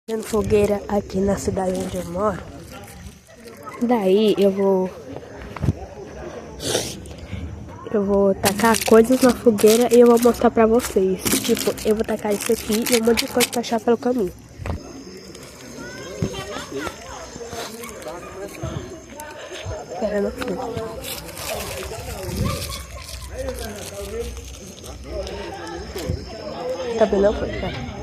Fazendo fogueira aqui na cidade onde eu moro. Daí eu vou tacar coisas na fogueira e eu vou mostrar pra vocês. Tipo, eu vou tacar isso aqui e um monte de coisa pra achar pelo caminho. Esperando aqui. Também não foi, tá?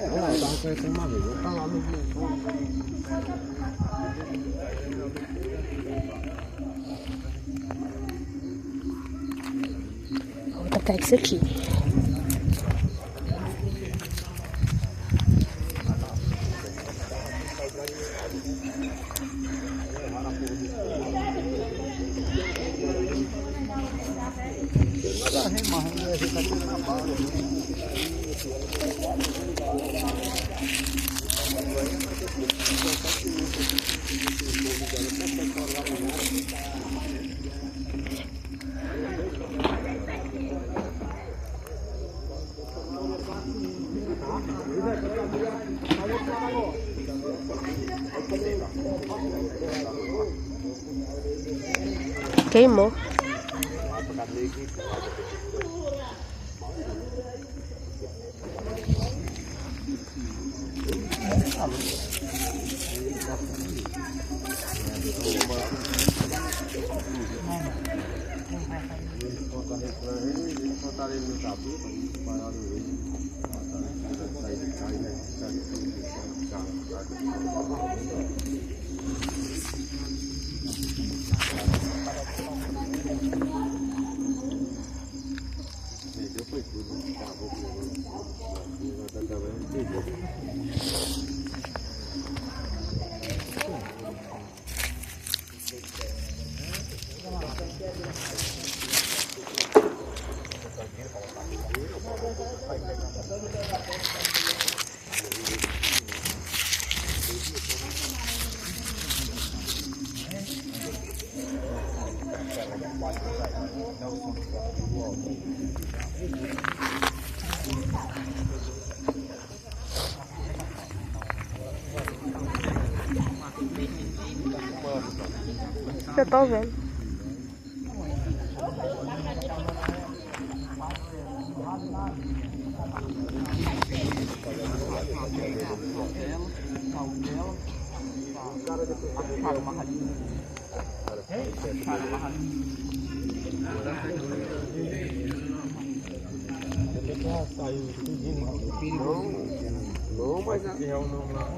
Eu tava conhecendo uma vez, eu tava lá no Vou tacar isso aqui. Queimou. Eu tô vendo. Não, mas aqui é o nome lá.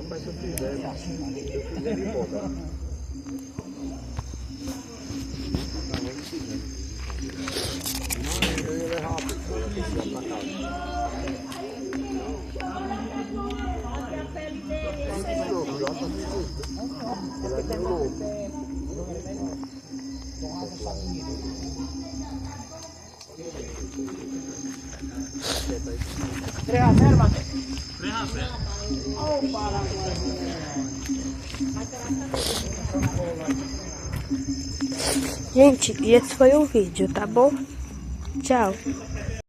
Mas se eu fizer ele volta. Eu ia levar uma pessoa pra casa. Gente, e esse foi o vídeo, tá bom? Tchau.